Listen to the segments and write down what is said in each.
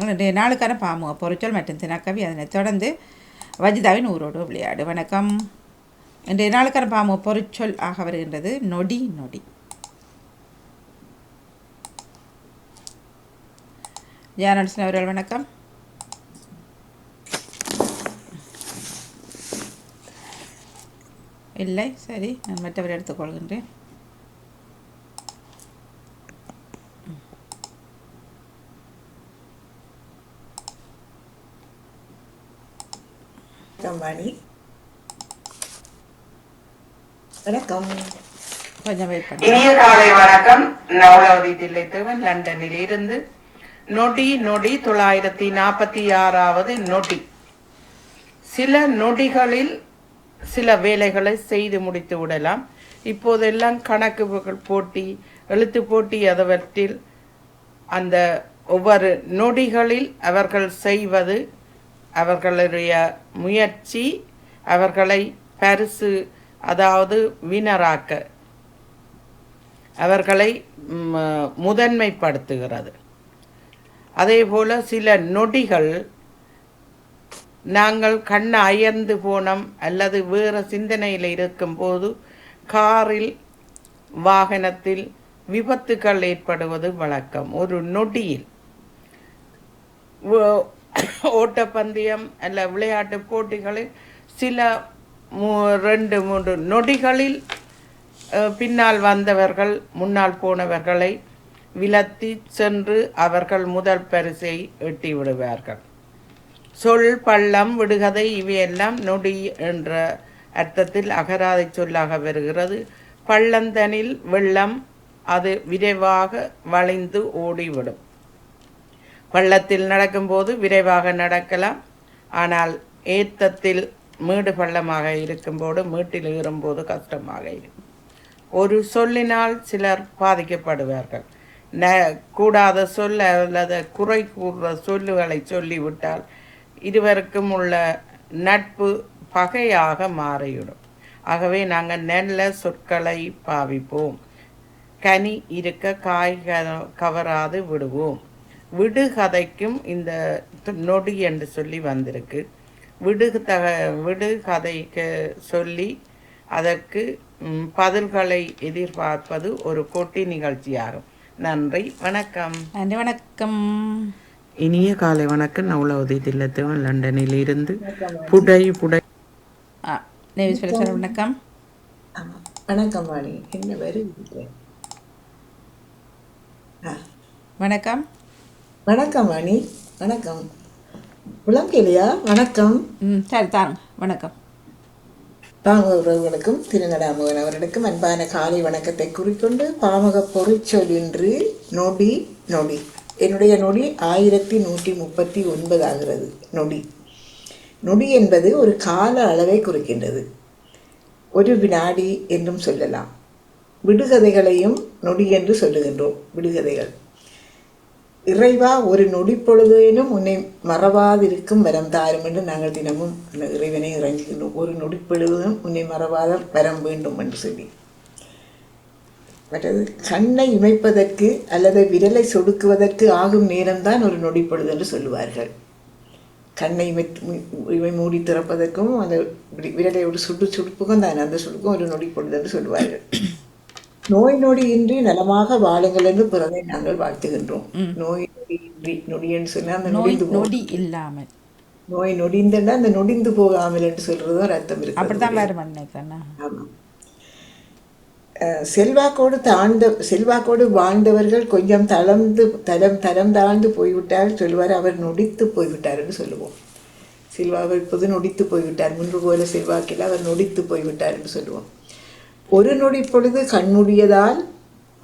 இன்றைய நாளுக்கான பாமு பொருட்கள் மற்றும் தினக்கவி, அதனைத் தொடர்ந்து வஜிதாவின் ஊரோடு விளையாடு. வணக்கம். இன்றைய நாளுக்கான பாமு பொருட்சொல் ஆக வருகின்றது நொடி. நொடி. ஜானல்சன் அவர்கள் வணக்கம். இல்லை, சரி, நான் மற்றவர் எடுத்துக்கொள்கின்றேன். வணக்கம். கொஞ்சம் வெயிட் பண்ணி. இனிய காலை வணக்கம். நவலோதி தில்லைத்தேவன் லண்டனில் இருந்து. நொடி நொடி 946வது நொடி. சில நொடிகளில் சில வேலைகளை செய்து முடித்து விடலாம். இப்போதெல்லாம் கணக்கு போட்டி, எழுத்து போட்டி, அதவற்றில் அந்த ஒவ்வொரு நொடிகளில் அவர்கள் செய்வது, அவர்களுடைய முயற்சி அவர்களை பரிசு, அதாவது வினராக்க, அவர்களை முதன்மைப்படுத்துகிறது. அதே போல சில நொடிகள் நாங்கள் கண்ணை அயர்ந்து போனோம் அல்லது வேறு சிந்தனையில் இருக்கும்போது காரில், வாகனத்தில் விபத்துக்கள் ஏற்படுவது வழக்கம். ஒரு நொடியில் ஓட்டப்பந்தயம் அல்ல விளையாட்டு போட்டிகளில் சில 2-3 நொடிகளில் பின்னால் வந்தவர்கள் முன்னால் போனவர்களை விலத்தி சென்று அவர்கள் முதல் பரிசை எட்டி விடுவார்கள். சொல், பள்ளம், விடுகதை இவையெல்லாம் நொடி என்ற அர்த்தத்தில் அகராதை சொல்லாக வருகிறது. பள்ளந்தனில் வெள்ளம், அது விரைவாக வளைந்து ஓடிவிடும். பள்ளத்தில் நடக்கும்போது விரைவாக நடக்கலாம், ஆனால் ஏத்தத்தில் மேடு பள்ளமாக இருக்கும்போது, மேட்டில் ஏறும்போது கஷ்டமாக இருக்கும். ஒரு சொல்லினால் சிலர் பாதிக்கப்படுவார்கள். கூடாத சொல் அல்லது குறை கூறுற சொல்லுகளை சொல்லிவிட்டால் இருவருக்கும் உள்ள நட்பு பகையாக மாறிவிடும். ஆகவே நாங்கள் நல்ல சொற்களை பாவிப்போம். கனி இருக்க காய் கவராது விடுவோம். விடுகதைக்கும் இந்த நொடி என்று சொல்லி வந்திருக்கு. விடுகதைக்கு சொல்லி அதற்கு பதில்களை எதிர்பார்ப்பது ஒரு போட்டி நிகழ்ச்சியாகும். நன்றி, வணக்கம். நன்றி, வணக்கம். இனிய காலை வணக்கம். நவலோதி தில்லைத்தேவன் லண்டனில் இருந்து. புடை புடை. வணக்கம். வணக்கம் வாணி. என்ன வருது? வணக்கம். வணக்கம் வாணி. வணக்கம். விளங்கலையா? வணக்கம். சரி, தாங்க. வணக்கம். பாமக உறவுகளுக்கும் திருநடாமுகன் அவர்களுக்கும் அன்பான காலை வணக்கத்தை குறிக்கொண்டு, பாமக பொறிச்சொல் இன்று நொடி. நொடி. என்னுடைய நொடி 1139 ஆகிறது. நொடி. நொடி என்பது ஒரு கால அளவை குறிக்கின்றது. ஒரு வினாடி என்றும் சொல்லலாம். விடுகதைகளையும் நொடி என்று சொல்லுகின்றோம். விடுகதைகள். இறைவா, ஒரு நொடி பொழுதேனும் உன்னை மறவாதிருக்கும் வரம் தாரும் என்று நாங்கள் தினமும் இறைவனை இறங்குகின்றோம். ஒரு நொடி பொழுதும் உன்னை மறவாத வரம் வேண்டும் என்று சொல்லி. மற்றது, கண்ணை இமைப்பதற்கு அல்லது விரலை சொடுக்குவதற்கு ஆகும் நேரம்தான் ஒரு நொடி பொழுது என்று சொல்லுவார்கள். கண்ணை மூடி திறப்பதற்கும் அந்த விரலை ஒரு சுடுப்புக்கும் தான், அந்த சுடுக்கும் ஒரு நொடி பொழுது என்று சொல்லுவார்கள். நோய் நொடி இன்றி நலமாக வாழுங்கள் என்று பிறரை நாங்கள் வாழ்த்துகின்றோம். நோய் நொடி இன்றி, நொடி என்று சொன்னால் அந்த நொடி இல்லாமல், நோய் நொடிந்தா அந்த நொடிந்து போகாமல் என்று சொல்றது ஒரு அர்த்தம் இருக்கு. ஆமாம். செல்வாக்கோடு வாழ்ந்தவர்கள் கொஞ்சம் தரம் தாழ்ந்து போய்விட்டார் சொல்லுவார். அவர் நொடித்து போய்விட்டார் என்று சொல்லுவோம். செல்வாக்கு இப்போது நொடித்து போய்விட்டார், முன்பு போல செல்வாக்கில் அவர் நொடித்து போய்விட்டார் என்று சொல்லுவோம். ஒரு நொடி பொழுது கண்மூடியதால்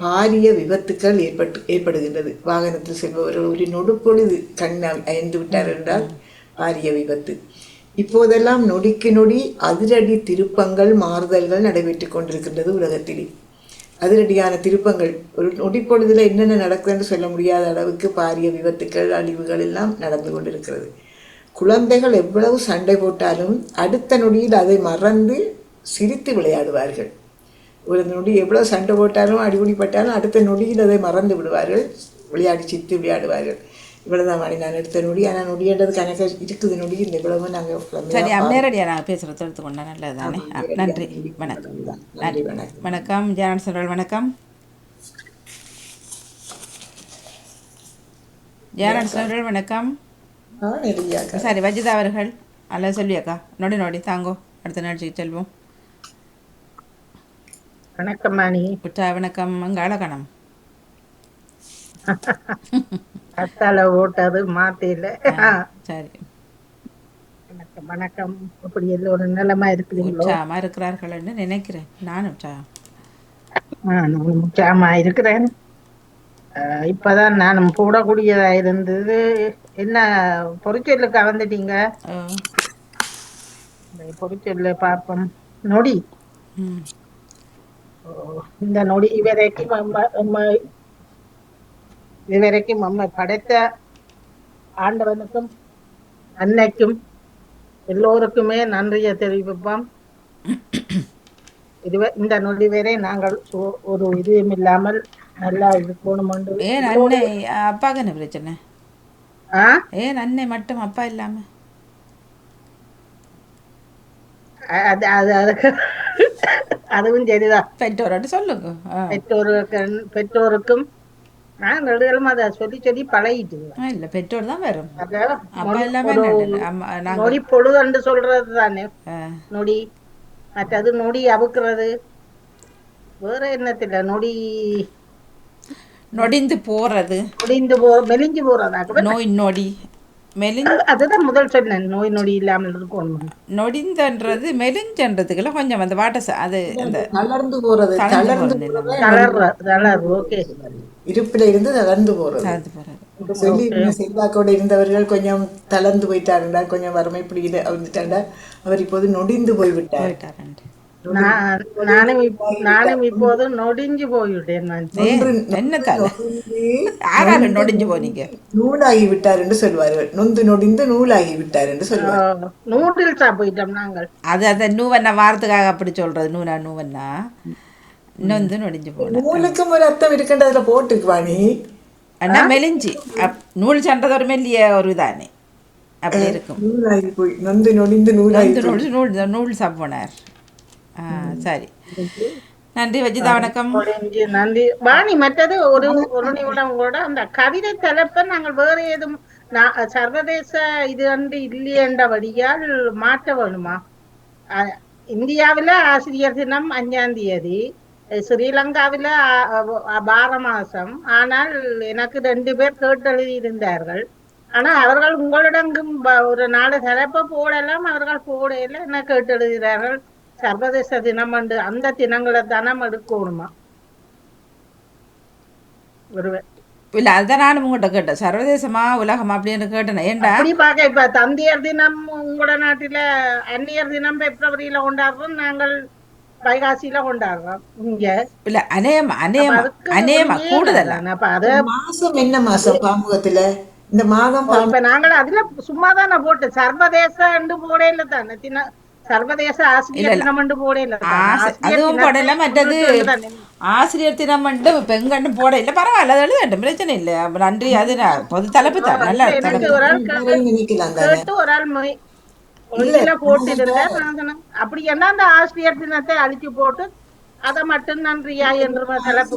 பாரிய விபத்துக்கள் ஏற்படுகின்றது. வாகனத்தில் செல்பவர்கள் ஒரு நொடிப்பொழுது கண்ணால் அயர்ந்து விட்டார் என்றால் பாரிய விபத்து. இப்போதெல்லாம் நொடிக்கு நொடி அதிரடி திருப்பங்கள், மாறுதல்கள் நடைபெற்று கொண்டிருக்கின்றது உலகத்திலே. அதிரடியான திருப்பங்கள். ஒரு நொடிப்பொழுதில் என்னென்ன நடக்குதுன்னு சொல்ல முடியாத அளவுக்கு பாரிய விபத்துக்கள், அழிவுகள் எல்லாம் நடந்து கொண்டிருக்கிறது. குழந்தைகள் எவ்வளவு சண்டை போட்டாலும் அடுத்த நொடியில் அதை மறந்து சிரித்து விளையாடுவார்கள். ஒரு நொடி எவ்வளோ சண்டை போட்டாலும் அடிபடிப்பட்டாலும் அடுத்த நொடியில் அதை மறந்து விடுவார்கள், விளையாடி சிரித்து விளையாடுவார்கள். இவ்வளோதான் வாணி நான் எடுத்த நொடி. ஆனால் நொடின்றது கணக்கு இருக்குது நொடி. இந்த இவ்வளவு சரி நாங்கள் நேரடியாக நாங்கள் பேசுகிறது எடுத்துக்கொண்டா நல்லது தானே. நன்றி வணக்கம். நன்றி வணக்கம். வணக்கம் ஜானன் சொல்றாள். வணக்கம் ஜானன் சொல்றாள். வணக்கம். நெருங்கியாக்கா. சரி வஜிதா அவர்கள் அல்ல சொல்லியாக்கா நொடி நொடி தாங்கோ அடுத்த நிகழ்ச்சிக்கு செல்வோம். வணக்கம் மணி. உற்றா வணக்கம். அங்கே அழகணம் கத்தால ஓட்டது மாத்தில. சரி வணக்கம் வணக்கம். அப்படி எல்லோரும் நலமா இருக்கிறீங்களோ? உற்சாகமாக இருக்கிறார்கள் என்று நினைக்கிறேன். நானும் நான் முக்கியமா இருக்கிறேன். இப்பதான் நானும் போடக்கூடியதா இருந்தது. என்ன பொறிச்சொல்லுக்கு வந்துட்டீங்க? பொறிச்சொல்ல பார்ப்போம். நொடி. இந்த நொடி இதுவரைக்கும் நம்மை படைத்த ஆண்டவனுக்கும் அன்னைக்கும் எல்லோருக்குமே நன்றியை தெரிவிப்போம். இந்த நொடி வரை நாங்கள் ஒரு இதுவும் இல்லாமல் நல்லா இருக்கணும். ஏன் அன்னை அப்பாவுக்கு என்ன பிரச்சனை? ஏன் அன்னை மட்டும் அப்பா இல்லாம? அதுவும் சரிதான். பெற்றோரோட சொல்லுங்க. பெற்றோருக்கும் நான் நெடுகளும் அதை சொல்லி சொல்லி பழகிட்டு இல்ல பெற்றோர் தான் வரும். அப்பா இல்லாம நொடி பொழுது சொல்றது தானே நொடி. மற்றது நொடி அவுக்குறது வேற என்னத்தில நொடி நொடிந்து போறது, மெலிஞ்சு போறதாக்க நோய் நொடி அதுதான் முதல் சொன்னேன். நோய் நொடி இல்லாமல் இருக்கும். நொடிந்தன்றது மெலிஞ்சன்றதுக்கெல்லாம் கொஞ்சம் அந்த வாட்ட அது தளர்ந்து போறது, இருப்பில இருந்து தளர்ந்து போறது சொல்லி செல்வாக்கோட இருந்தவர்கள் கொஞ்சம் தளர்ந்து போயிட்டாருண்டா, கொஞ்சம் வறுமை பிடிக்கல வந்துட்டாண்டா, அவர் இப்போது நொடிந்து போய்விட்டார். நானும் இப்போது நொடிஞ்சு போய்விட்டேன். நொடிஞ்சு போனீங்க, நூலாகி விட்டார் என்று சொல்வார்கள். நொந்து நொடிந்து நூலாகி விட்டார் என்று சொல்வார்கள். நூடில்ஸா போயிட்டோம் நாங்கள். அது அந்த நூவண்ணா வாரத்துக்காக அப்படி சொல்றது. நூவண்ணா நொந்து நொடிஞ்சு போன. நூலுக்கும் ஒரு அர்த்தம் இருக்கின்றதுல போட்டுக்குவானி. அண்ணா மெலிஞ்சி நூல் சண்டது ஒரு மெல்லிய ஒரு இதானே அப்படி இருக்கும். நூலாகி போய் நொந்து நொடிந்து நூலாகி நூல் சாப்பினார். சரி நன்றி வஜிதா. வணக்கம். நன்றி வாணி. மற்றது ஒரு நிமிடம் கூட அந்த கவிதை தலைப்பை நாங்கள் வேற ஏதும் சர்வதேச இது வந்து இல்லையண்டபடியால் மாற்ற வேணுமா? இந்தியாவில் ஆசிரியர் தினம் 5ஆம் தேதி, ஸ்ரீலங்காவில் 6 மாசம். ஆனால் எனக்கு 2 பேர் கேட்டெழுதி இருந்தார்கள். ஆனா அவர்கள் உங்களிடம் ஒரு 4 தலைப்பை போடலாம், அவர்கள் போடையில என்ன கேட்டெழுகிறார்கள். சர்வதேச தினம் அண்டு அந்த தினங்களை தானம் எடுக்கணுமா? இல்ல அதுதான் நானும் உங்கள்கிட்ட கேட்டேன். சர்வதேசமா உலகமா அப்படின்னு கேட்டேன். ஏன்டா அப்படி பார்க்க இப்ப தந்தையர் தினம் உங்களோட நாட்டில, அந்நியர் தினம் பிப்ரவரியில கொண்டாடுறோம், நாங்கள் வைகாசியில கொண்டாடுறோம். இங்க இல்ல அநேகமா கூடுதல். மாசம் என்ன மாசம் பாமுகத்துல இந்த மாதம் நாங்கள் அதுல சும்மாதானே போட்டு சர்வதேச போடையில தானே சர்வதேச ஆசிரியர் தினம் போடையில, அதுவும் போடல. மற்றது ஆசிரியர் தினம் பெண்கண்டு போட இல்ல, பரவாயில்ல, அது எழுத பிரச்சனை இல்லை. நன்றி. அது பொது தலைப்பு தான். நல்லா அப்படி என்ன அந்த ஆசிரியர் தினத்தை அழிச்சு போட்டு அதை மட்டும் நன்றியா என்று தலைப்பு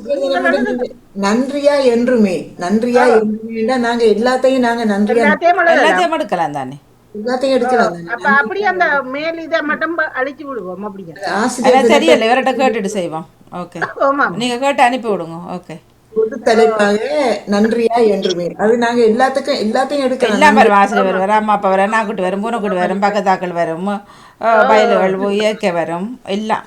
நன்றியா என்றுமே நாங்க எல்லாத்தையும் நாங்க நன்றியா எல்லாத்தையும் எடுக்கலாம் தானே, எல்லாத்தையும் எடுக்கலாம். அப்படி அந்த மேல் இதை மட்டும் அழிச்சு விடுவோம். அப்படியா தெரியல, இவர்கிட்ட கேட்டுட்டு செய்வோம். ஓகே, நீங்க கேட்டு அனுப்பி விடுங்க. ஓகே, பொது தலைப்பாக நன்றியா என்றுமே அது நாங்க எல்லாத்தையும் எடுக்கலாம். எல்லாம் வரும். ஆசிரியர் வருவார், அம்மா அப்பா வரும், நாக்கூட்டு வரும், பூனைக்கூட்டு வரும், பக்கத்தாக்கள் வரும், வயல்கள் இயற்கை வரும், எல்லாம்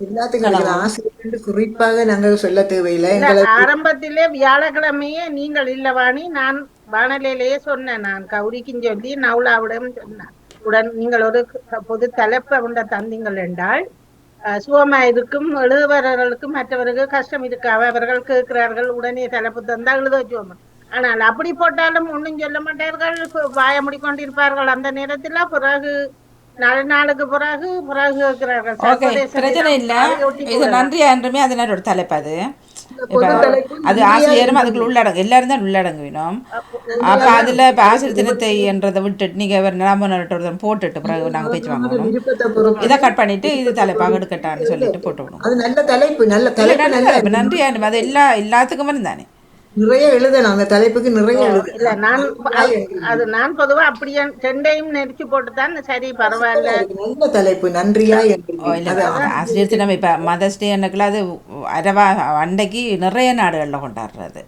எல்லாத்துக்கும் ஆசிரியர் குறிப்பாக நாங்கள் சொல்ல தேவையில்லை. ஆரம்பத்திலே வியாழக்கிழமையே நீங்கள் இல்லவாணி, நான் வானலையிலேயே சொன்னேன். நான் கௌரிக்கும் சொல்லி நவுலாவிடம் சொன்னேன். உடன் நீங்கள் ஒரு பொது தலைப்பை உண்ட தந்தீங்கள் என்றால் சுகமா இருக்கும், எழுதுபவர்களுக்கும் மற்றவர்களுக்கு கஷ்டம் இருக்கு. அவர்கள் கேட்கிறார்கள், உடனே தலைப்பு தந்தா எழுத வச்சுவோம். ஆனால் அப்படி போட்டாலும் ஒன்றும் சொல்ல மாட்டார்கள், வாய முடிக்கொண்டிருப்பார்கள். அந்த நேரத்தில் பிறகு 4 நாளுக்கு பிறகு கேட்கிறார்கள். பிரச்சனை இல்லை. இது நன்றி என்றுமே அதனோட தலைப்பு. அது இப்போ பொது தலைப்பு அது நன்றியா ஆசிரியரும் என்று அதுக்குள்ள உள்ளடங்கு எல்லாரும் தான் உள்ளடங்குவினோம். அப்போ நன்றியா அதில் இப்போ ஆசிரியர் தலைப்பு தினத்தை பற்றி என்றதை விட்டுட்டு நீங்கள் நாம போட்டுட்டு பிறகு நாங்கள் பேச்சு அவரவர வாங்கணும். விருப்பத்தை பொறுத்து இதை கட் பண்ணிவிட்டு இது விருப்பத்தை தலைப்பாக பொறுத்து எடுக்கட்டான்னு சொல்லிட்டு போட்டு விடுவோம். அது நல்ல தலைப்பு, நல்ல இல்லை தலைப்பு, நல்ல நல்லா தலைப்பு, நன்றி ஆண்டு அது எல்லாத்துக்கும் இருந்தானே. நிறைய எழுதலாம் அந்த தலைப்புக்கு, நிறைய இல்ல எழுதலாம். நான் நன்றியா என்று அது நான் பொதுவா அப்படியே ரெண்டையும் நெரிச்சு போட்டுதான் சரி பரவாயில்ல. நல்ல தலைப்பு, நன்றியா என்று ஓ இல்லை அது ஆசிரியர் தினம் இப்போ மதர்ஸ் டே அன்னைக்குள்ள அது அரவா அன்னைக்கு நிறைய நாடுகளில் கொண்டாடுறது,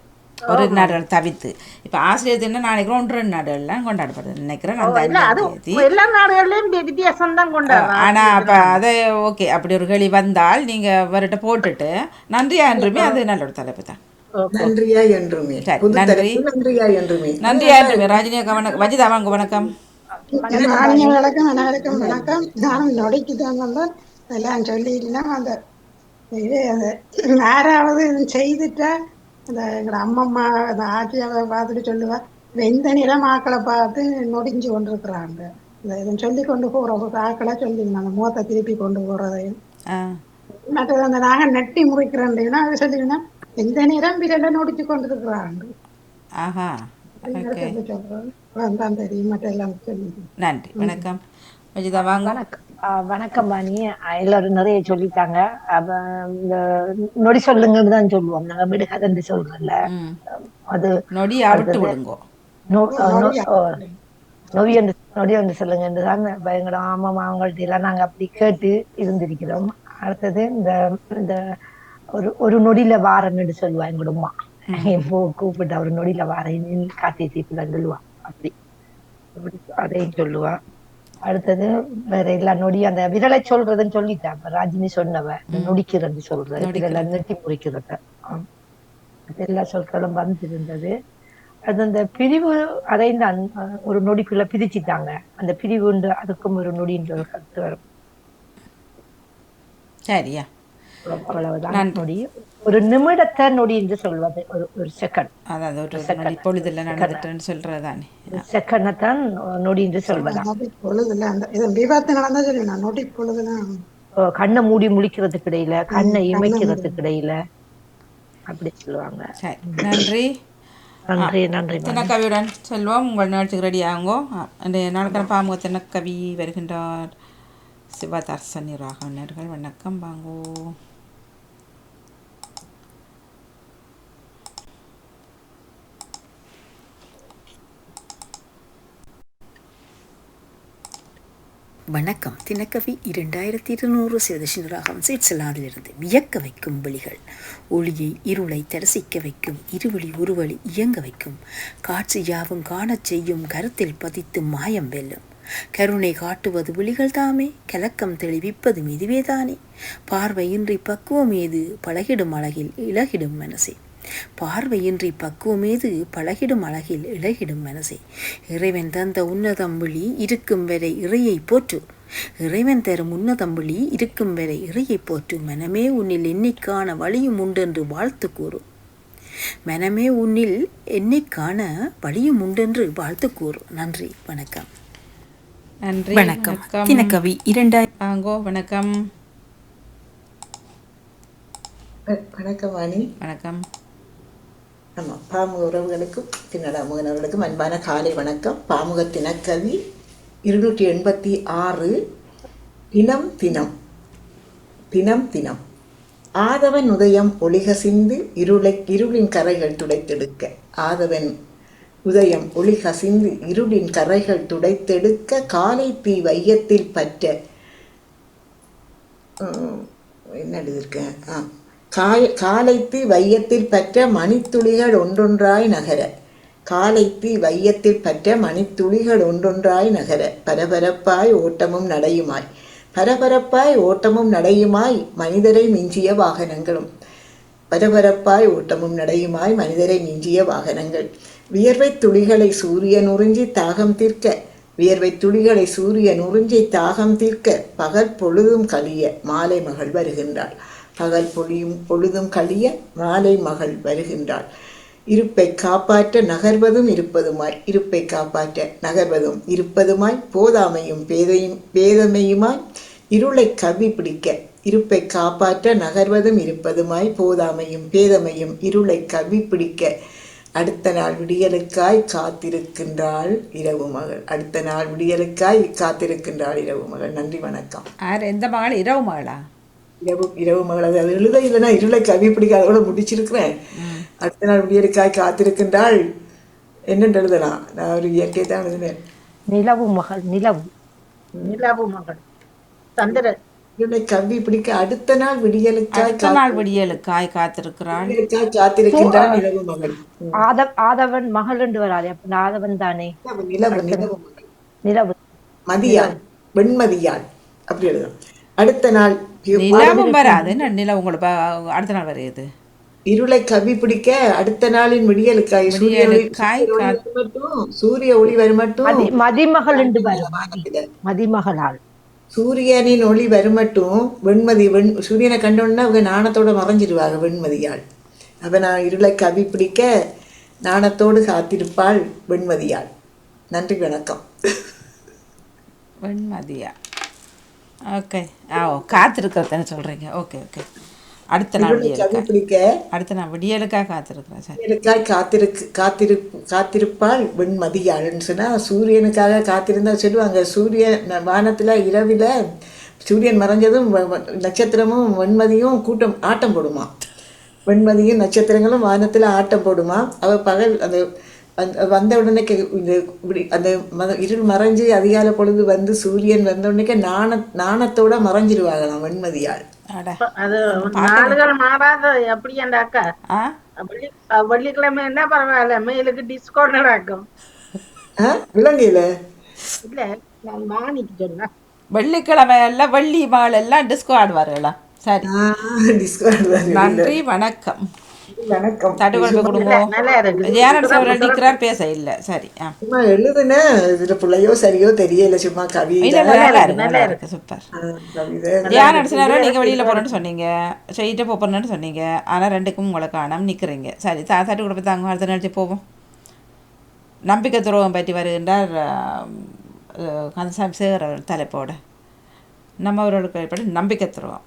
ஒரு நாடுகள் தவிர்த்து. இப்போ ஆசிரியர் தினம் நான் நினைக்கிறேன் 1-2 நாடுகள்லாம் கொண்டாடப்படுது நினைக்கிறேன். அந்த இல்ல அது 5ஆம் தேதி. எல்லா நாடுகள்லயும் வித்தியாசம் தான் கொண்டாடுறோம். ஆனால் அப்போ அதை ஓகே அப்படி ஒரு கேள்வி வந்தால் நீங்கள் அவர்கிட்ட போட்டுட்டு நன்றியா என்றுமே அது நல்ல ஒரு தலைப்பு தான். நன்றியா என்றுமே சரி, புது நன்றி. தலைப்பு, நன்றியா என்றுமே. நன்றியா என்றுமே. ராஜினியா வணக்கம். வஜிதா வாங்க வணக்கம். வணக்கம் வணக்கம் வணக்கம். நானும் நொடிக்கு தான் வந்தேன். எல்லாம் சொல்லிட்டுனா அந்த இது அது யாராவது இது செய்துட்டா அந்த எங்களோட அம்மம்மா அந்த ஆட்சியாவை பார்த்துட்டு சொல்லுவா, வெந்த நிறம் ஆக்களை பார்த்து நொடிஞ்சு கொண்டிருக்கிறாங்க. இந்த இதன் சொல்லி கொண்டு போகிற ஆக்களை சொல்லிங்க அந்த முகத்தை திருப்பி கொண்டு போகிறதையும் ஆ மற்றது அந்த நாங்கள் நெட்டி முறிக்கிறோன்னா அது சொல்லிங்கன்னா எந்த நிறம் விரல நொடிச்சு கொண்டிருக்கிறாங்க. ஆஹா ஓகே சொல்கிறோம் தெரியும் மற்ற எல்லாம் சொல்லி. நன்றி வணக்கம். வஜிதா வாங்க. வணக்கம் பாணி. எல்லாரும் நிறைய சொல்லிட்டாங்க. அப்ப இந்த நொடி சொல்லுங்கன்னு தான் சொல்லுவோம் நாங்க, விடுகதன்னு சொல்றல. ம் அது நொடி விட்டு விடுங்கோ. நொடி என்று சொல்லுங்க தான் எங்களோட ஆமா அவங்கள்ட்ட எல்லாம் நாங்க அப்படி கேட்டு இருந்திருக்கிறோம். அடுத்தது இந்த இந்த ஒரு நொடியில வாரன்னு சொல்லுவா எங்களோட அம்மா. இப்போ கூப்பிட்டு ஒரு நொடியில வாரேன்னு காத்தி தீப்புதான் சொல்லுவா. அப்படி அதையும் சொல்லுவா. அடுத்தது வேற எல்லா நொடி அந்த விரலை சொல்றதுன்னு சொல்லிட்டேன். ராஜினி சொன்னவ நொடிக்கிறது சொல்றது, விரலை நெட்டி முறிக்கிறது, எல்லா சொற்களும் வந்திருந்தது. அது அந்த பிரிவு அதை ஒரு நொடிக்குள்ள பிரிச்சுட்டாங்க. அந்த பிரிவு அதுக்கும் ஒரு நொடின்ற ஒரு கருத்து வரும். சரியா, அவ்வளவுதான் நொடி. ஒரு நிமிடத்தை நொடி என்று சொல்வது ஒரு செகண்ட். அதாவது ஒரு நொடி பொழுதுல நடந்துட்டேன்னு சொல்றதுதானே. செகண்டை தான் நொடி என்று சொல்வதா. பொழுதுல அந்த இது விபத்து நடந்தா சொல்லி நொடி பொழுதுலாம் கண்ணை மூடி முழிக்கிறதுக்கு இடையில, கண்ணை இமைக்கிறதுக்கு இடையில அப்படி சொல்லுவாங்க. சரி, நன்றி. நன்றி நன்றி. தினக்கவியுடன் செல்வோம். உங்கள் நிகழ்ச்சிக்கு ரெடி ஆகுங்கோ. இன்றைய நாளுக்கான பாமுக தினக்கவி வருகின்றார் சிவதர்சனி ராகவனர்கள். வணக்கம் வாங்கோ. வணக்கம். தினக்கவி 2200 சிவதர்ஷினி ராகம் சுவிட்சர்லாந்திலிருந்து. வியக்க வைக்கும் விழிகள், ஒளியை இருளை தரிசிக்க வைக்கும் இருவழி ஒருவழி இயங்க வைக்கும், காட்சி யாவும் காணச் செய்யும் கருத்தில் பதித்து மாயம் வெல்லும், கருணை காட்டுவது விழிகள் தாமே, கலக்கம் தெளிவிப்பது இதுவே தானே, பார்வையின்றி பக்குவம் ஏது பழகிடும் அழகில் இழகிடும் மனசே, பார்வையின்றி பக்குவமேது பழகிடும் அழகில் இழகிடும் மனசே, இறைவன் தந்த உன்னதம் விழி இருக்கும் வரை இறையை போற்று, இறைவன் தரும் உன்னதம் விழி இருக்கும் வரை இறையை போற்று, மனமே உன்னில் என்னைக்கான வழியும் உண்டென்று வாழ்த்து கூறு, மனமே உன்னில் என்னைக்கான வழியும் உண்டென்று வாழ்த்து கூறு. நன்றி வணக்கம். நன்றி வணக்கம். தினக்கவி 2000 வாங்கோ. வணக்கம். வணக்கம் வாணி. வணக்கம். ஆமாம், பாமுக உறவுகளுக்கும் தின்னடா முகனவர்களுக்கும் அன்பான காலை வணக்கம். பாமுக தினக்கவி 286. தினம் தினம் தினம் தினம். ஆதவன் உதயம் ஒளிக சிந்து இருளின் கரைகள் துடைத்தெடுக்க, ஆதவன் உதயம் ஒளி கசிந்து இருளின் கரைகள் துடைத்தெடுக்க, காலை தீ வையத்தில் பற்ற என்ன எழுதியிருக்கேன், காலைத்து வையத்தில் பற்ற மணித்துளிகள் ஒன்றொன்றாய் நகர, காலைத்து வையத்தில் பற்ற மணித்துளிகள் ஒன்றொன்றாய் நகர, பரபரப்பாய் ஓட்டமும் நடையுமாய், பரபரப்பாய் ஓட்டமும் நடையுமாய் மனிதரை மிஞ்சிய வாகனங்களும், பரபரப்பாய் ஓட்டமும் நடையுமாய் மனிதரை மிஞ்சிய வாகனங்கள், வியர்வை துளிகளை சூரியன் உறிஞ்சி தாகம் தீர்க்க, வியர்வை துளிகளை சூரியன் உறிஞ்சி தாகம் தீர்க்க, பகல் பொழுதும் கழிய மாலை மகள் வருகின்றாள், பகல் பொழுதும் கழிய மாலை மகள் வருகின்றாள், இருப்பை காப்பாற்ற நகர்வதும் இருப்பதுமாய், இருப்பை காப்பாற்ற நகர்வதும் இருப்பதுமாய், போதாமையும் பேதமையுமாய் இருளை கவ்வி பிடிக்க, இருப்பை காப்பாற்ற நகர்வதும் இருப்பதுமாய் போதாமையும் பேதமையும் இருளை கவி பிடிக்க அடுத்த நாள் விடியலுக்காய் காத்திருக்கின்றாள் இரவு மகள். அடுத்த நாள் விடியலுக்காய் காத்திருக்கின்றாள் இரவு மகள். நன்றி, வணக்கம். யார் எந்த மகள்? இரவு மகளா? இரவு மகள். அது எழுத இல்லைன்னா இருளை கவி பிடிக்க அதோட முடிச்சிருக்கிறேன். அடுத்த நாள் விடியலுக்காய் காத்திருக்கின்றாள் என்னென்று எழுதலாம்? நான் ஒரு இயற்கை தான் எழுதினேன். நிலவு மகள். நிலவு மகள். சந்திரன். இருளை கவி பிடிக்க அடுத்த நாள் விடியலுக்காய் அடுத்த நாள் விடியலுக்காய் காத்திருக்கிறாள். காத்திருக்கின்றாள் இரவு மகள். ஆதவன் மகள் என்று வராது. அப்ப ஆதவன் தானே. நிலவு நிலவு மகள். நிலவு மதியாள், வெண்மதியாள் அப்படி எழுதும். அடுத்த நாள் நிலவும் வராது. நிலவு உங்களுக்கு அடுத்த நாள் வரையுது. இருளை கவி பிடிக்க அடுத்த நாளின் விடியலுக்காய் சூரிய ஒளி வருமட்டும் மதிமகள் என்று வரும். மதிமகளால் சூரியனின் ஒளி வருமட்டும் வெண்மதி சூரியனை கண்டோன்னா அவங்க நாணத்தோட மறைஞ்சிடுவாங்க வெண்மதியாள். அப்ப நான் இருளை கவி பிடிக்க நாணத்தோடு காத்திருப்பாள் வெண்மதியாள். நன்றி, வணக்கம். வெண்மதியா. ஓகே. காத்திருக்கிறதுன்னு சொல்றீங்க. Okay okay. அடுத்த நாள் விடியலுக்காக காத்திருப்பாள் வெண்மதியாள்னு சொன்னா சூரியனுக்காக காத்திருந்தா சொல்லுவாங்க. சூரியன் வானத்துல இரவில சூரியன் மறைஞ்சதும் நட்சத்திரமும் வெண்மதியும் கூட்டம் ஆட்டம் போடுமா. வெண்மதியும் நட்சத்திரங்களும் வானத்துல ஆட்டம் போடுமா. அவ பகல் அந்த வந்த உடனே அந்த இருள் மறைஞ்சு அதிகாலை பொழுது வந்து சூரியன் வந்த உடனே நாணத்தோட மறைஞ்சிருவாங்களாம் வெண்மதியாள். அது நாடுகள் மாறாத எப்படியாண்டாக்கா வெள்ளிக்கிழமை என்ன பரவாயில்ல, மேலுக்கு டிஸ்கவுண்ட் நடக்கும். விலங்கையில இல்ல நான் மாணிக்கு சொன்னேன். வெள்ளிக்கிழமை எல்லாம் வெள்ளி மகள் எல்லாம் டிஸ்கோ ஆடுவார்களா? சரி, நன்றி, வணக்கம். தட்டுக்குழம்பு கொடுங்க. நிக்கிறார், பேச இல்ல. சரி, சும்மா எழுதுன இதுல பிள்ளையோ சரியோ தெரியல. சும்மா கவி நல்லா இருக்கு, சூப்பர். தியானம் அடிச்சுனாரோ நீங்க வெளியில போறேன்னு சொன்னீங்க, செய்யிட்டு போறேன்னு சொன்னீங்க. ஆனா ரெண்டுக்கும் உங்களை காணாம நிக்கிறீங்க. சரி, தட்டுக்குழம்பு தாங்க. அடுத்த நிகழ்ச்சி போவோம். நம்பிக்கை துரோகம் பற்றி வருகின்றார் கந்தசாமி சேகர் தலைப்போட. நம்ம அவர்களுக்கு ஏற்பட நம்பிக்கை துரோகம்.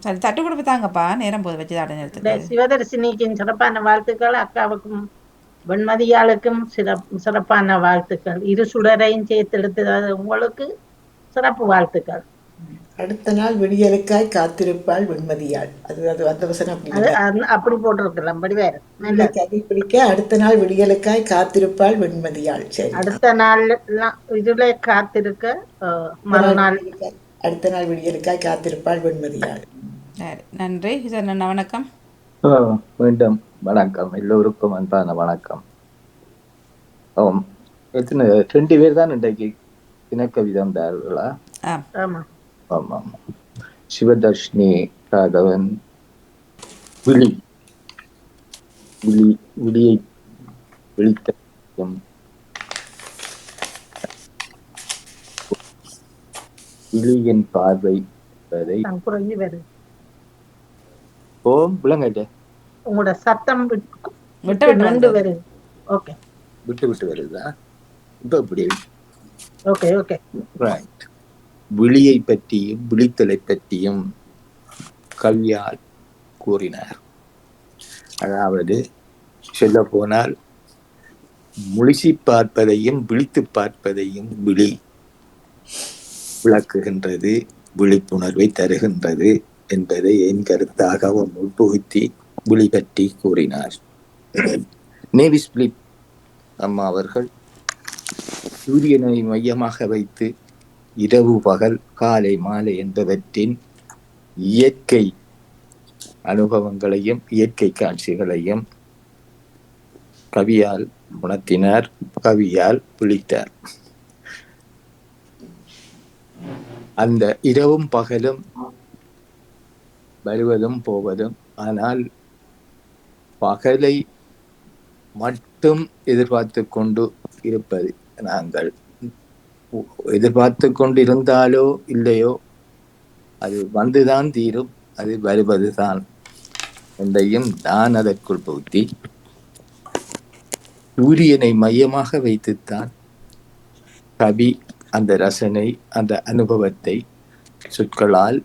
சரி, தட்டு கொடுப்பு தாங்கப்பா, நேரம் போது வச்சு தாட நேரத்துக்கு. சிவதர்சினிக்கு சிறப்பான வாழ்த்துக்கள். அக்காவுக்கும் வெண்மதியாளுக்கும் சிறப்பான வாழ்த்துக்கள். இரு சுடரையும் சேர்த்தெடுத்து உங்களுக்கு சிறப்பு வாழ்த்துக்கள். அடுத்த நாள் விடியலுக்காய் காத்திருப்பாள் வெண்மதியாள். அது அந்த வசனம் அப்படி போட்டிருக்கலாம். படி வேற கவி பிடிக்க அடுத்த நாள் விடியலுக்காய் காத்திருப்பாள் வெண்மதியாள். சரி, அடுத்த நாள் இதுல காத்திருக்க மறுநாள் அடுத்த நாள் விடியலுக்காய் காத்திருப்பாள் வெண்மதியாள். சரி, நன்றி. வணக்கம். மீண்டும் வணக்கம். எல்லோருக்கும் அன்பான வணக்கம். எத்தனை 2 பேர் தான் இன்றைக்கு தினக்கவிதம் தார்களா? ஆமா ஆமா. சிவதர்ஷினி ராகவன் விழி விழி விழியை விழித்த விழியின் பார்வை விளங்கட்ட உங்களோட சத்தம் விட்டு விட்டு வருதா? இப்ப எப்படி? Okay okay right. விழியை பற்றியும் விழித்தலை பற்றியும் கவியால் கூறினார். அதாவது சொல்ல போனால் முழிசி பார்ப்பதையும் விழித்து பார்ப்பதையும் விழி விளக்குகின்றது, விழிப்புணர்வை தருகின்றது என்பதை என் கருத்தாக உட்புகுத்தி விழி பற்றி கூறினார். நேவிஸ் பிலிப் அம்மா அவர்கள் சூரியனை மையமாக வைத்து இரவு பகல் காலை மாலை என்பவற்றின் இயற்கை அனுபவங்களையும் இயற்கை காட்சிகளையும் கவியால் உணர்த்தினார், கவியால் விழித்தார். அந்த இரவும் பகலும் வருவதும் போவதும், ஆனால் பகலை மட்டும் எதிர்பார்த்து கொண்டு இருப்பது, நாங்கள் எதிர்பார்த்து கொண்டு இருந்தாலோ இல்லையோ அது வந்துதான் தீரும், அது வருவதுதான் என்றையும் நான் அதற்குள் புகுத்தி சூரியனை மையமாக வைத்துத்தான் கவி அந்த ரசனை அந்த அனுபவத்தை சொற்களால்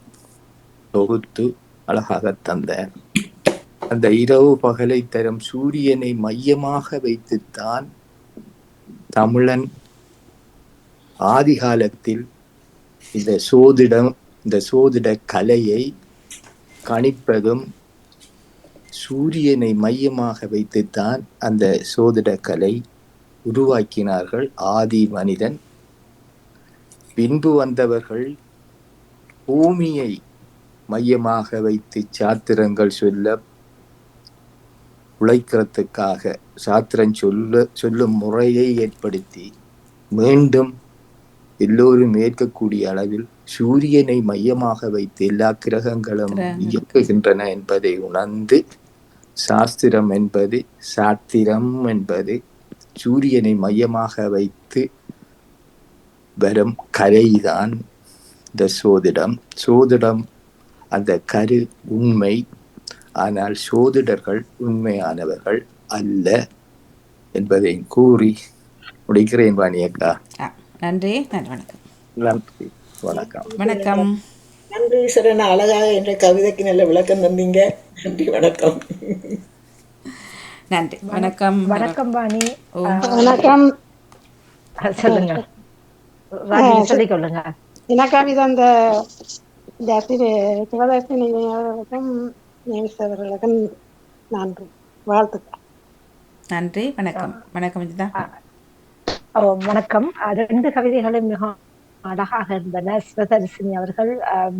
தொகுத்து அழகாக தந்தார். அந்த இரவு பகலை தரும் சூரியனை மையமாக வைத்துத்தான் தமிழன் ஆதி காலத்தில் இந்த சோதிட கலையை கணிப்பதும் சூரியனை மையமாக வைத்துத்தான் அந்த சோதிட கலை உருவாக்கினார்கள் ஆதி மனிதன். பின்பு வந்தவர்கள் பூமியை மையமாக வைத்து சாத்திரங்கள் சொல்ல உழைக்கிறதுக்காக சாத்திரம் சொல்லும் முறையை ஏற்படுத்தி மீண்டும் எல்லோரும் ஏற்கக்கூடிய அளவில் சூரியனை மையமாக வைத்து எல்லா கிரகங்களும் இயக்குகின்றன என்பதை உணர்ந்து சாஸ்திரம் என்பது சூரியனை மையமாக வைத்து வரும் கலைதான் இந்த சோதிடம் அந்த கரு உண்மை. ஆனால் சோதிடர்கள் உண்மையானவர்கள் அல்ல என்பதை கூறி முடிக்கிறேன். வாணியக்கா, நன்றி. வணக்கம். நன்றி, வணக்கம். வணக்கம். நன்றி சரணா, அழகாக என்ற கவிதைக்கு நல்ல விளக்கம் தந்தீங்க. நன்றி, வணக்கம். நன்றி, வணக்கம். வணக்கம் வாணி. வணக்கம். சொல்லுங்க ராணி, சொல்லிக்கொள்ளுங்க. எனக்காக இது அந்த சிவதர்ஷினி அவர்களுக்கும் நேமிசவர்களுக்கும் நன்றி, வாழ்த்துக்கள். நன்றி, வணக்கம். வணக்கம் விஜிதா. வணக்கம். 2 கவிதைகளும் மிக அழகாக இருந்தன. சிவதர்ஷினி அவர்கள்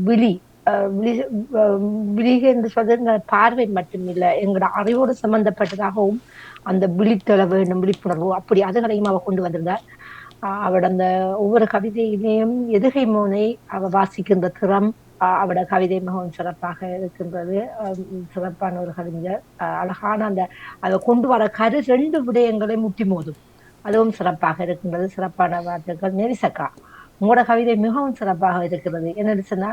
விழி என்று சொல்றது பார்வை மட்டுமில்லை, எங்களோட அறிவோடு சம்பந்தப்பட்டதாகவும் அந்த விழித்தள வேண்டும், விழிப்புணர்வு அப்படி அதுகளையும் அவ கொண்டு வந்திருந்தார். அவட அந்த ஒவ்வொரு கவிதையிலையும் எதுகை மோனை அவ வாசிக்கின்ற திறம், அவட கவிதை மிகவும் சிறப்பாக இருக்கின்றது. சிறப்பான ஒரு கவிஞர். அழகான அந்த அதை கொண்டு வர கரு 2 விடயங்களை முட்டி மோதும், அதுவும் சிறப்பாக இருக்கின்றது. சிறப்பான வார்த்தைகள். நெரிசக்கா, உங்களோட கவிதை மிகவும் சிறப்பாக இருக்கிறது. என்னன்னு சொன்னா,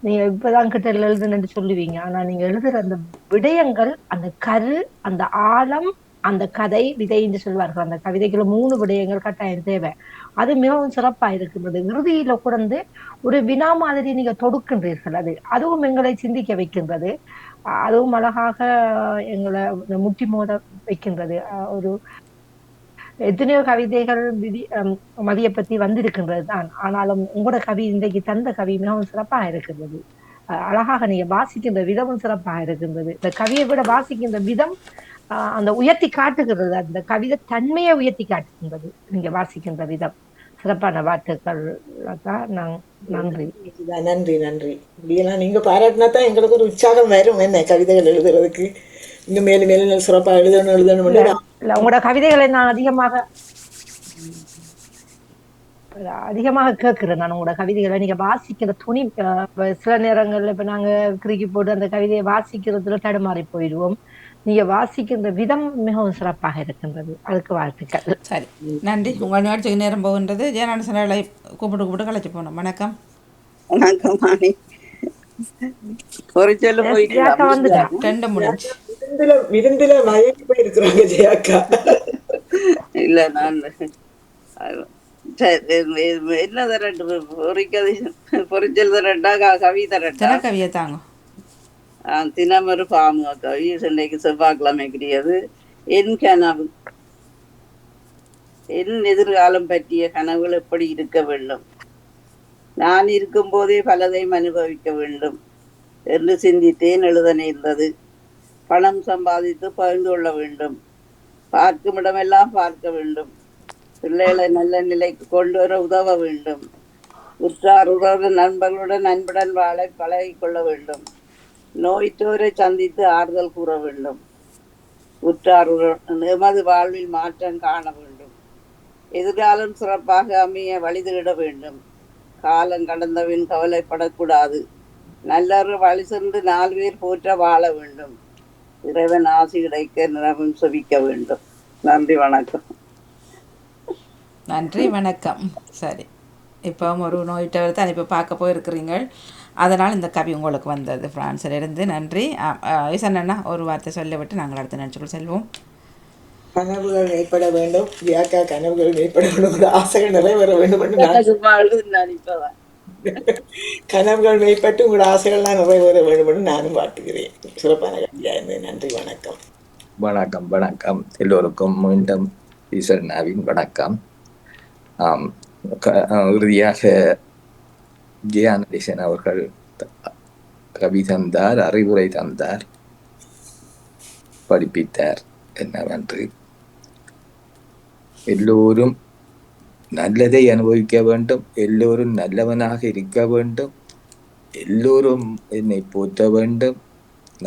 நீங்க இப்பதான் கிட்ட எழுதுன்னு சொல்லுவீங்க, ஆனா நீங்க எழுதுற அந்த விடயங்கள், அந்த கரு, அந்த ஆழம், அந்த கதை விதை என்று சொல்வார்கள். அந்த கவிதைக்குள்ள 3 விடயங்கள் கட்டாயம் தேவை. அது மிகவும் சிறப்பா இருக்கின்றது. இறுதியில கூட ஒரு வினா மாதிரி நீங்க தொடுக்கின்றீர்கள். அதுவும் எங்களை சிந்திக்க வைக்கின்றது. அதுவும் அழகாக எங்களை முட்டி மோத வைக்கின்றது. ஒரு எத்தனையோ கவிதைகள் மதியை பத்தி வந்திருக்கின்றது தான், ஆனாலும் உங்களோட கவி இன்றைக்கு தந்த கவி மிகவும் சிறப்பாக இருக்கின்றது. அழகாக நீங்க வாசிக்கின்ற விதமும் சிறப்பாக இருக்கின்றது. இந்த கவியை விட வாசிக்கின்ற விதம் அந்த உயர்த்தி காட்டுகிறது, அந்த கவிதை தன்மையை உயர்த்தி காட்டுகின்றது நீங்க வாசிக்கின்ற விதம். சிறப்பான வாழ்த்துக்கள். நன்றி. நன்றி, நன்றி. இப்படியெல்லாம் நீங்க பாராட்டினா தான் எங்களுக்கு ஒரு உற்சாகம் வரும். என்ன கவிதைகள் எழுதுறதுக்கு இங்க மேலும் மேலும் சிறப்பா எழுதணும். உங்களோட கவிதைகளை நான் அதிகமாக கேட்கிறேன். நான் உங்களோட கவிதைகளை நீங்க வாசிக்கிற துணி, சில நேரங்கள்ல இப்ப நாங்க கிறுக்கி போட்டு அந்த கவிதையை வாசிக்கிறதுல தடுமாறி போயிடுவோம். நீங்க வாசிக்கின்ற விதம் மிகவும் சிறப்பாக இருக்கின்றது. அதுக்கு வாழ்த்துக்கள். சரி, நன்றி. உங்கள் நிகழ்ச்சிக்கு நேரம் போகின்றது. ஜெயநாதனை கூப்பிட்டு கலைச்சு போனோம். வணக்கம். வணக்கம் வாணி. ஒரு சொல்ல விருந்தில மயங்கி போயிருக்கிறாங்க ஜெயாக்கா. இல்ல, நான் என்ன தரட்டு பொறிச்சல் தரட்டா கவி தரட்டா? கவியை தாங்க. தினமொரு பாமு கவி சென்னைக்கு செவ்வாய்க்கிழமை கிடையாது. என் கனவு, என் எதிர்காலம் பற்றிய கனவுகள் எப்படி இருக்க வேண்டும், நான் இருக்கும் போதே பலதையும் அனுபவிக்க வேண்டும் என்று சிந்தித்தேன். எழுத நேர்ந்தது. பணம் சம்பாதித்து பகிர்ந்து கொள்ள வேண்டும், பார்க்கும் இடமெல்லாம் பார்க்க வேண்டும், பிள்ளைகளை நல்ல நிலைக்கு கொண்டு வர உதவ வேண்டும், உற்றார் உறவுடன் நண்பர்களுடன் அன்புடன் வாழ பழகிக்கொள்ள வேண்டும், நோய்த்தோரை சந்தித்து ஆறுதல் கூற வேண்டும், உற்றார் எமது வாழ்வில் மாற்றம் காண வேண்டும், எதிர்காலம் சிறப்பாக அமைய வழிதிட வேண்டும், காலம் கடந்தவின் கவலைப்படக்கூடாது, நல்லவர் வழி சென்று 4 பேர் போற்ற வாழ வேண்டும், இறைவன் ஆசி கிடைக்க நிறமும் செவிக்க வேண்டும். நன்றி, வணக்கம். நன்றி, வணக்கம். சரி, இப்போ ஒரு நோயிட்டவர் தான் இப்போ பார்க்க போயிருக்கிறீங்க, அதனால் இந்த கவி உங்களுக்கு வந்தது பிரான்ஸில் இருந்து. நன்றி. ஈசன்னா ஒரு வார்த்தை சொல்லிவிட்டு நாங்கள் அடுத்த நிகழ்ச்சிக்குள் செல்வோம். கனவுகள் மேற்பட வேண்டும், வியாக்கா கனவுகள் மேற்பட வேண்டும், ஆசைகள் நிறைவேற வேண்டும். கனவுகள் மேம்பட்டு உங்களோட ஆசைகள்லாம் நிறைவேற வேண்டும்னு நானும் வாழ்த்துகிறேன். சிறப்பான கல்வியாக இருந்தது. நன்றி, வணக்கம். வணக்கம் வணக்கம் எல்லோருக்கும் மீண்டும் ஈஸ்வரனாவின் வணக்கம். இறுதியாக ஜெயானடேசன் அவர்கள் கவி தந்தார், அறிவுரை தந்தார், படிப்பித்தார். என்னவென்று எல்லோரும் நல்லதை அனுபவிக்க வேண்டும், எல்லோரும் நல்லவனாக இருக்க வேண்டும், எல்லோரும் என்னை போற்ற வேண்டும்,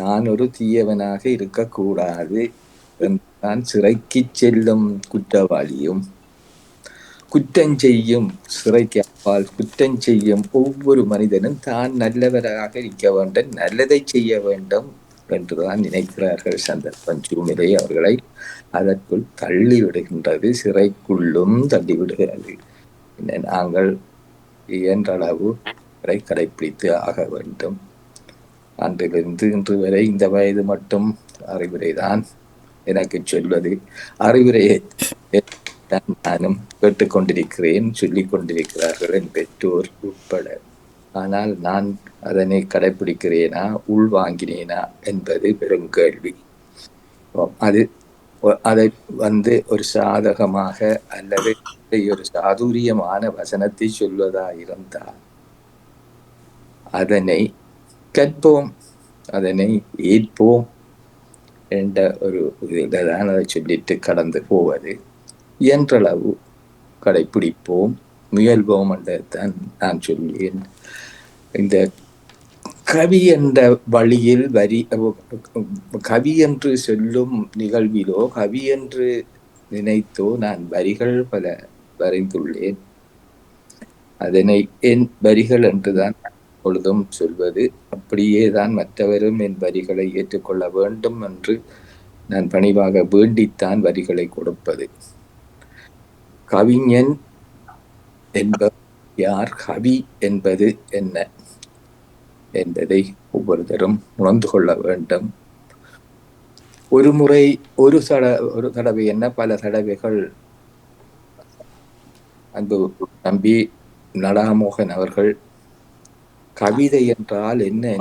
நான் ஒரு தீயவனாக இருக்கக்கூடாது. நான் சிறைக்கு செல்லும் குற்றவாளியும் குற்றம் செய்யும் சிறைக்கு அப்பால் குற்றம் செய்யும் ஒவ்வொரு மனிதனும் தான் நல்லவராக இருக்க வேண்டும், நல்லதை செய்ய வேண்டும் என்றுதான் நினைக்கிறார்கள். சந்தர்ப்பம் சூழ்நிலை அவர்களை அதற்குள் தள்ளி விடுகின்றது, சிறைக்குள்ளும் தள்ளிவிடுகிறது. நாங்கள் இயன்றளவு கடைப்பிடித்து ஆக வேண்டும். அன்றிலிருந்து இன்று வரை இந்த வயது மட்டும் அறிவுரைதான் எனக்கு சொல்வது. அறிவுரையை நானும் கேட்டுக்கொண்டிருக்கிறேன், சொல்லிக் கொண்டிருக்கிறார்கள் என் பெற்றோர் உட்பட. ஆனால் நான் அதனை கடைப்பிடிக்கிறேனா, உள்வாங்கினேனா என்பது பெரும் கேள்வி. அதை ஒரு சாதகமாக அல்லது ஒரு சாதுரியமான வசனத்தை சொல்வதா இருந்தால் அதனை கற்போம், அதனை ஏற்போம் என்ற ஒரு இதில்தான் அதை சொல்லிட்டு கடந்து போவது. இயன்றளவு கடைப்பிடிப்போம், முயல்வோம் என்றுதான் நான் சொல்வேன். இந்த கவி என்ற வழியில் கவி என்று சொல்லும் நிகழ்விலோ கவி என்று நினைத்தோ நான் வரிகள் பல வரைந்துள்ளேன். அதனை என் வரிகள் என்றுதான் பொழுதும் சொல்வது. அப்படியே தான் மற்றவரும் என் வரிகளை ஏற்றுக்கொள்ள வேண்டும் என்று நான் பணிவாக வேண்டித்தான் வரிகளை கொடுப்பது. கவிஞன் என்பது யார், கவி என்பது என்ன என்பதை ஒவ்வொருத்தரும் உணர்ந்து கொள்ள வேண்டும். ஒரு முறை ஒரு தடவை என்ன பல தடவைகள் அன்பு தம்பி நடாமோகன் அவர்கள் கவிதை என்றால் என்ன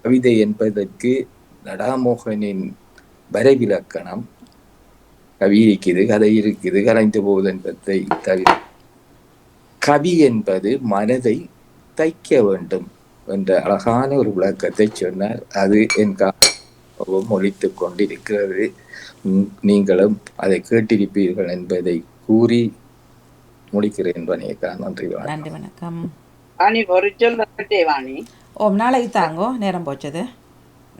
கவிதை என்பதற்கு நடாமோகனின் வரைவிலக்கணம் கவி இருக்குது, கதை இருக்குது, கலைந்து போகுது என்பதை தவிர கவி என்பது மனதை தைக்க வேண்டும் என்ற அழகான ஒரு விளக்கத்தை சொன்னார். அது என் காலம் ஒலித்துக் கொண்டிருக்கிறது. நீங்களும் அதை கேட்டிருப்பீர்கள் என்பதை கூறி முடிக்கிறேன். வணக்கா, நன்றி. நன்றி, வணக்கம். ஓம், நாளைக்கு தாங்கோ, நேரம் போச்சது.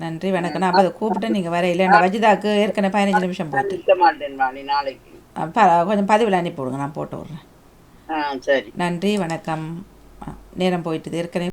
நன்றி, வணக்கம். நான் அதை கூப்பிட்டு நீங்கள் வர இல்லை, வஜிதாக்கு ஏற்கனவே 15 நிமிஷம் போட்டு கொஞ்சம் பதிவில் அனுப்பி விடுங்க, நான் போட்டு விட்றேன். சரி, நன்றி, வணக்கம். நேரம் போயிட்டுது ஏற்கனவே.